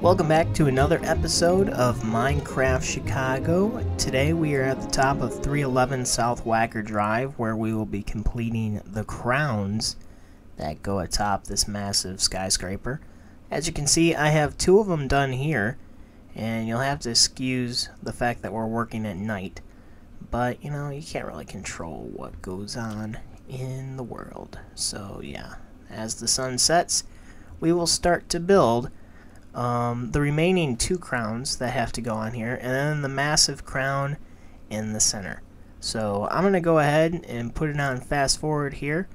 Welcome back to another episode of Minecraft Chicago. Today we are at the top of 311 South Wacker Drive, where we will be completing the crowns that go atop this massive skyscraper. As you can see, I have two of them done here, and you'll have to excuse the fact that we're working at night. But, you know, you can't really control what goes on in the world. So, yeah, as the sun sets, we will start to build the remaining two crowns that have to go on here, and then the massive crown in the center. So I'm going to go ahead and put it on fast forward here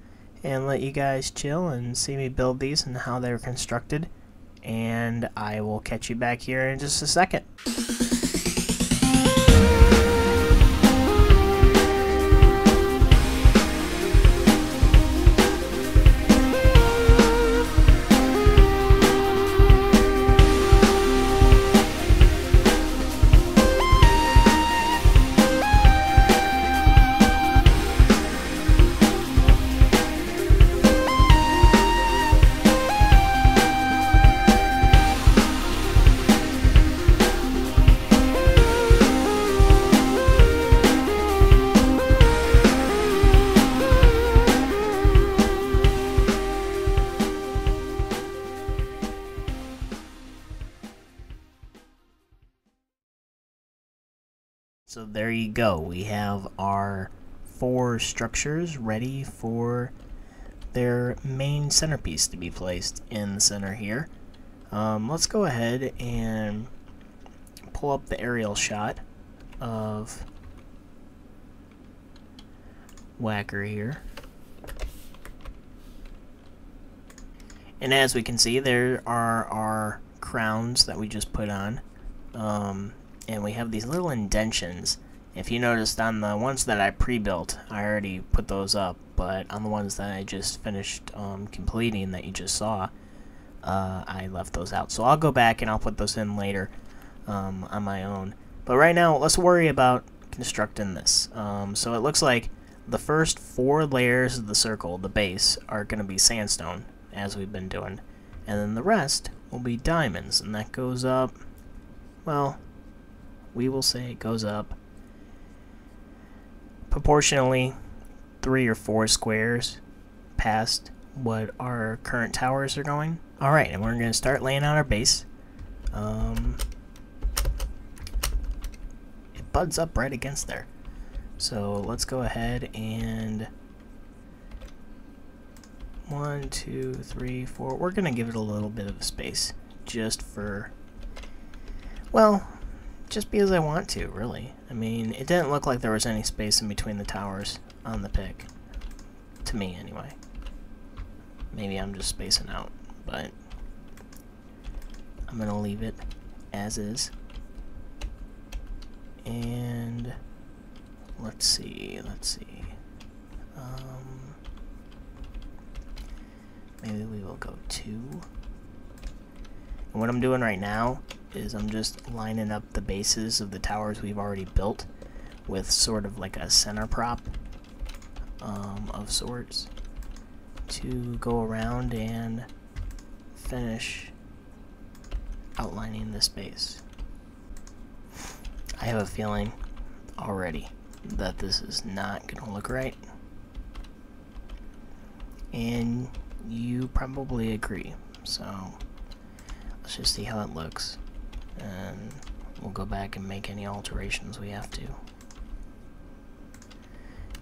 and let you guys chill and see me build these and how they're constructed, and I will catch you back here in just a second. So there you go, we have our four structures ready for their main centerpiece to be placed in the center here. Let's go ahead and pull up the aerial shot of Wacker here. And as we can see, there are our crowns that we just put on. And we have these little indentions. If you noticed, on the ones that I pre-built, I already put those up, but on the ones that I just finished completing that you just saw, I left those out. So I'll go back and I'll put those in later on my own. But right now, let's worry about constructing this. So it looks like the first 4 layers of the circle, the base, are going to be sandstone, as we've been doing. And then the rest will be diamonds, and that goes up, well, we will say it goes up proportionally 3 or 4 squares past what our current towers are going. Alright, and we're going to start laying out our base. It buds up right against there. So let's go ahead and 1, 2, 3, 4. We're going to give it a little bit of space just for, well, just because I want to, really. I mean, it didn't look like there was any space in between the towers on the pic. To me, anyway. Maybe I'm just spacing out, but I'm gonna leave it as is. And let's see. Maybe we will go 2. And what I'm doing right now is I'm just lining up the bases of the towers we've already built with sort of like a center prop of sorts to go around and finish outlining this base. I have a feeling already that this is not going to look right, and you probably agree, so let's just see how it looks, and we'll go back and make any alterations we have to,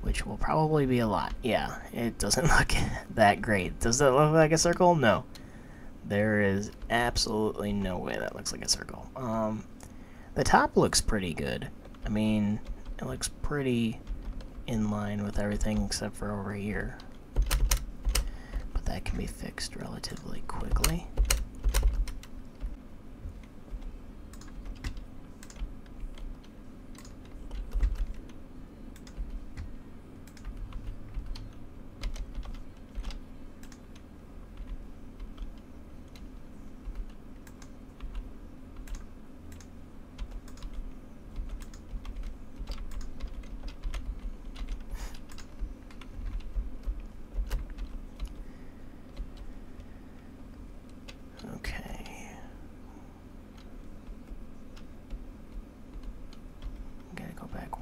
which will probably be a lot. Yeah, it doesn't look that great. Does it look like a circle? No. There is absolutely no way that looks like a circle. The top looks pretty good. I mean, it looks pretty in line with everything except for over here. But that can be fixed relatively quickly.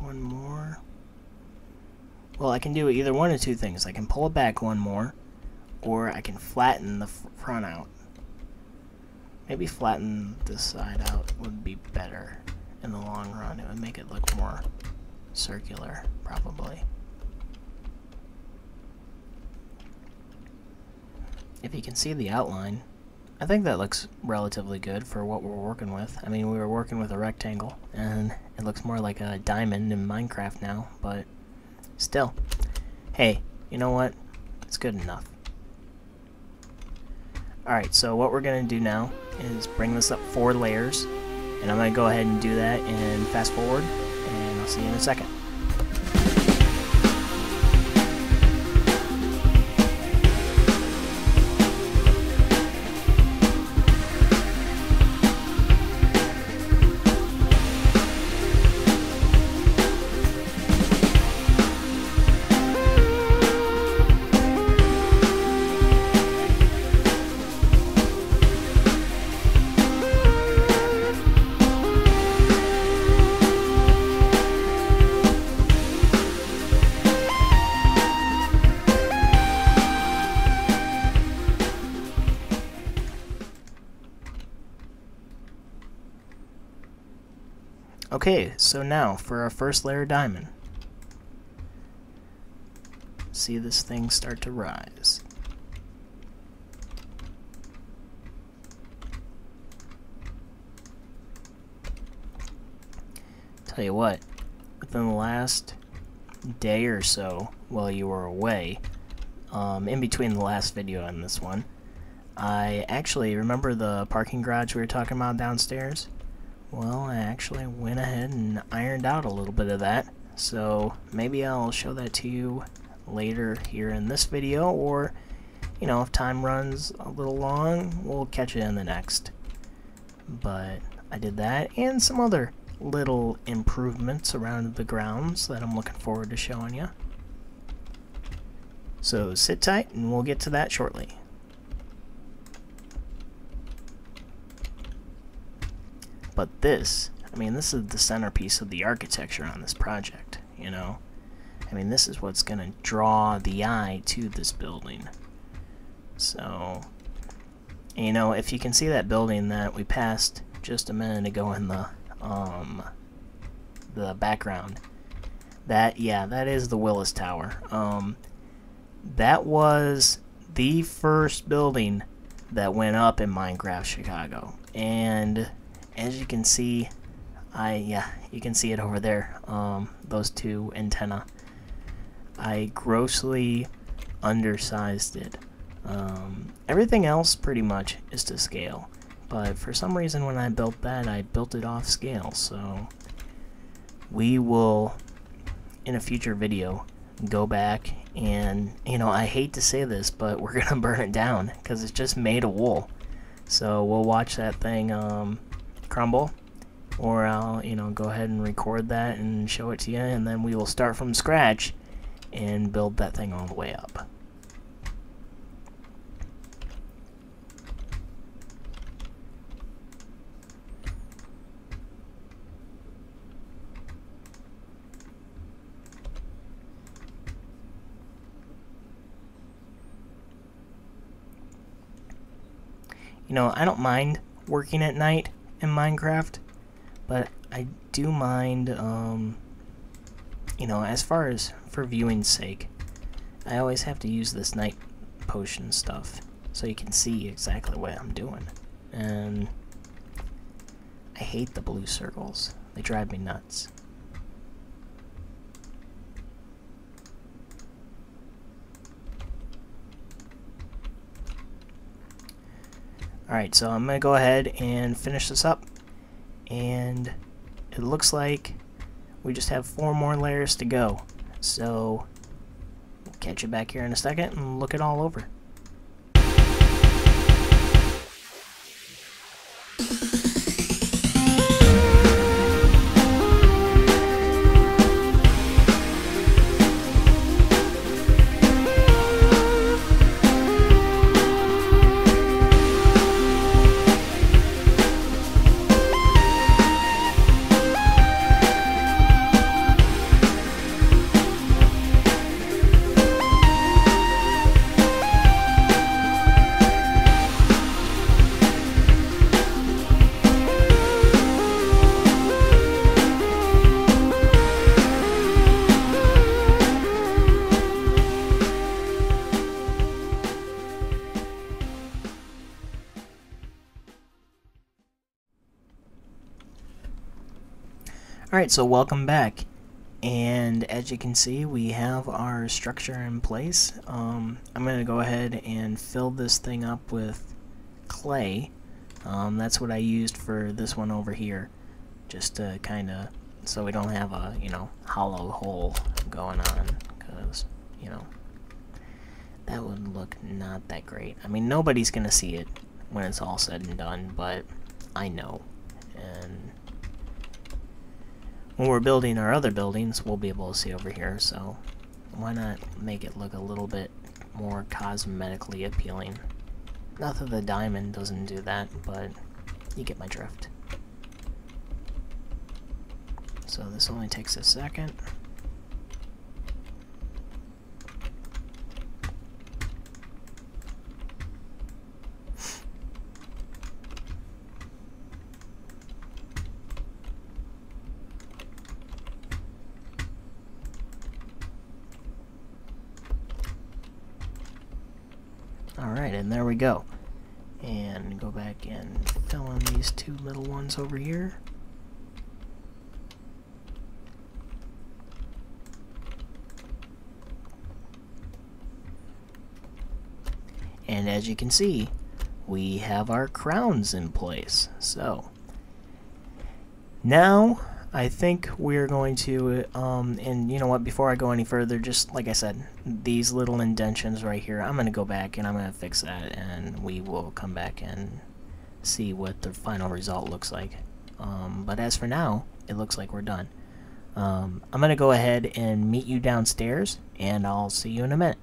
one more. Well, I can do either one of two things. I can pull it back one more, or I can flatten the front out. Maybe flatten this side out would be better in the long run. It would make it look more circular, probably. If you can see the outline, I think that looks relatively good for what we're working with. I mean, we were working with a rectangle, and it looks more like a diamond in Minecraft now, but still. Hey, you know what? It's good enough. Alright, so what we're going to do now is bring this up 4 layers, and I'm going to go ahead and do that and fast forward, and I'll see you in a second. Okay, so now for our first layer diamond. See this thing start to rise. Tell you what, within the last day or so while you were away, in between the last video and this one, I actually remember the parking garage we were talking about downstairs. Well, I actually went ahead and ironed out a little bit of that, so maybe I'll show that to you later here in this video, or, you know, if time runs a little long, we'll catch it in the next. But I did that, and some other little improvements around the grounds that I'm looking forward to showing you. So sit tight, and we'll get to that shortly. But this, I mean, this is the centerpiece of the architecture on this project, you know? I mean, this is what's going to draw the eye to this building. So, you know, if you can see that building that we passed just a minute ago in the background, that, yeah, that is the Willis Tower. That was the first building that went up in Minecraft Chicago, and as you can see, you can see it over there, those 2 antennae. I grossly undersized it. Everything else pretty much is to scale, but for some reason when I built that, I built it off scale, so we will, in a future video, go back and, you know, I hate to say this, but we're gonna burn it down, because it's just made of wool. So we'll watch that thing, crumble, or I'll, you know, go ahead and record that and show it to you, and then we will start from scratch and build that thing all the way up. You know, I don't mind working at night in Minecraft, but I do mind, you know, as far as for viewing's sake, I always have to use this night potion stuff so you can see exactly what I'm doing. And I hate the blue circles. They drive me nuts. Alright, so I'm going to go ahead and finish this up, and it looks like we just have 4 more layers to go. So, we'll catch you back here in a second and look it all over. Alright, so welcome back. And as you can see, we have our structure in place. I'm going to go ahead and fill this thing up with clay. That's what I used for this one over here. Just to kind of, so we don't have a, hollow hole going on. Because, that would look not that great. I mean, nobody's going to see it when it's all said and done, but I know. And when we're building our other buildings, we'll be able to see over here, so why not make it look a little bit more cosmetically appealing. Not that the diamond doesn't do that, but you get my drift. So this only takes a second. Alright, and there we go. And go back and fill in these two little ones over here. And as you can see, we have our crowns in place. So, now I think we're going to, and you know what, before I go any further, just like I said, these little indentions right here, I'm going to go back and I'm going to fix that, and we will come back and see what the final result looks like. But as for now, it looks like we're done. I'm going to go ahead and meet you downstairs, and I'll see you in a minute.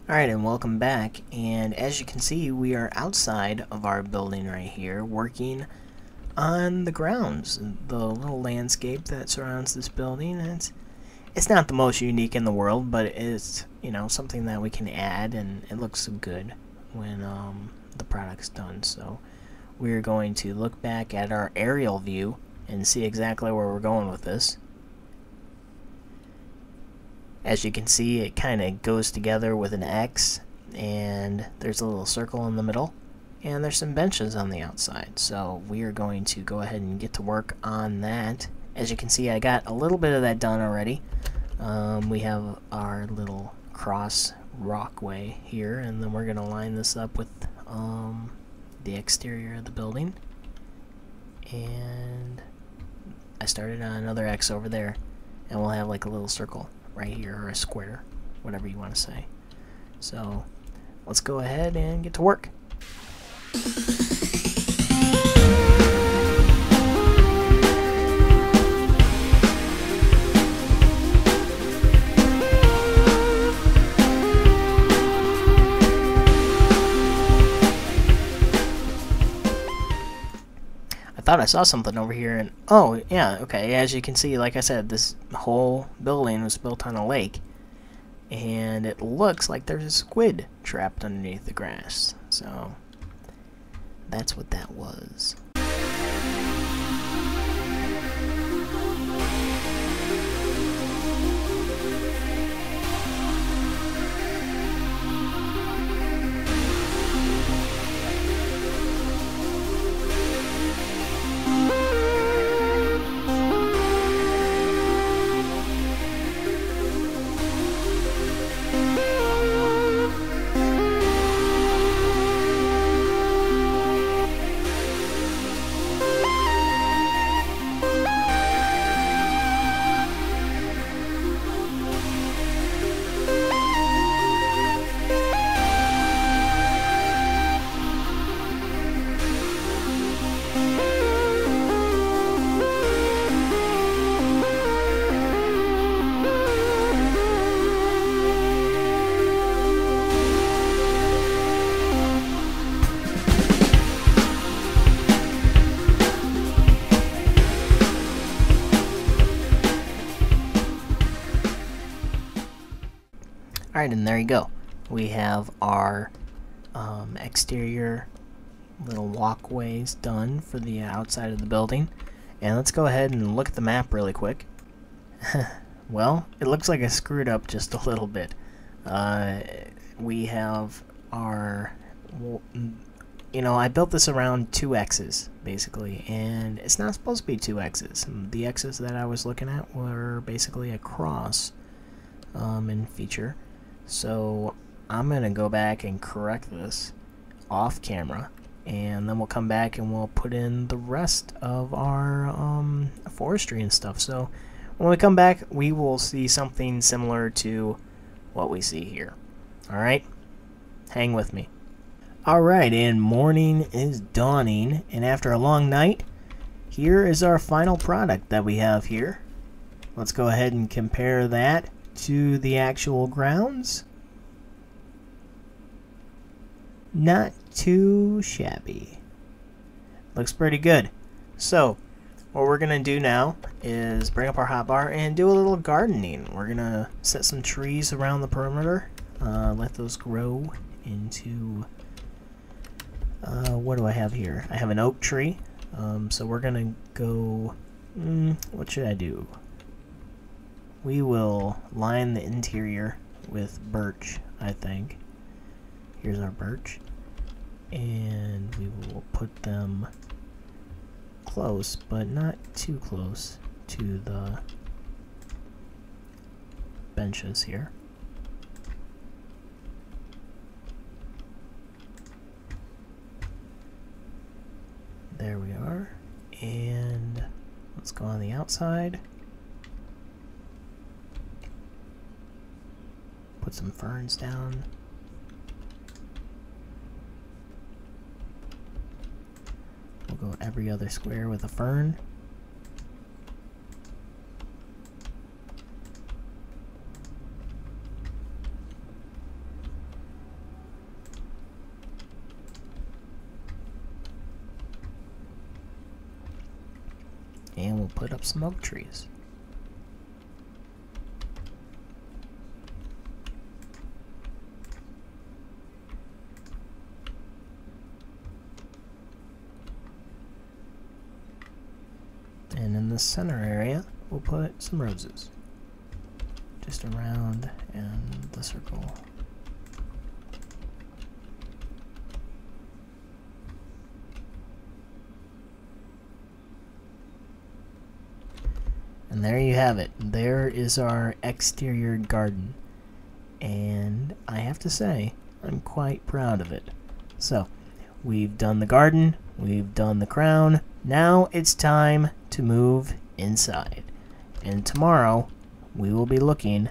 Alright, and welcome back, and as you can see, we are outside of our building right here, working on the grounds, the little landscape that surrounds this building. It's not the most unique in the world, but it's something that we can add, and it looks good when the product's done. So we're going to look back at our aerial view and see exactly where we're going with this. As you can see, it kind of goes together with an X, and there's a little circle in the middle. And there's some benches on the outside, so we are going to go ahead and get to work on that. As you can see, I got a little bit of that done already. We have our little cross walkway here, and then we're going to line this up with the exterior of the building. And I started on another X over there, and we'll have like a little circle right here, or a square, whatever you want to say. So let's go ahead and get to work. I thought I saw something over here, and oh yeah, okay, as you can see, like I said, this whole building was built on a lake, and it looks like there's a squid trapped underneath the grass, so that's what that was. Alright, and there you go. We have our exterior little walkways done for the outside of the building. And let's go ahead and look at the map really quick. Well, it looks like I screwed up just a little bit. We have our you know, I built this around 2X's, basically, and it's not supposed to be 2X's. The X's that I was looking at were basically a cross in feature. So I'm going to go back and correct this off camera, and then we'll come back and we'll put in the rest of our forestry and stuff. So when we come back, we will see something similar to what we see here. Alright? Hang with me. Alright, and morning is dawning, and after a long night, here is our final product that we have here. Let's go ahead and compare that to the actual grounds. Not too shabby. Looks pretty good. So, what we're going to do now is bring up our hotbar and do a little gardening. We're going to set some trees around the perimeter. Let those grow into... what do I have here? I have an oak tree. So we're going to go... what should I do? We will line the interior with birch, I think. Here's our birch. And we will put them close, but not too close to the benches here. There we are. And let's go on the outside. Put some ferns down. We'll go every other square with a fern. And we'll put up some oak trees. And in the center area, we'll put some roses. Just around and the circle. And there you have it. There is our exterior garden. And I have to say, I'm quite proud of it. So, we've done the garden, we've done the crown. Now it's time to move inside. And tomorrow, we will be looking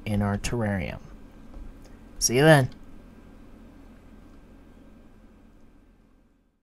in our terrarium. See you then.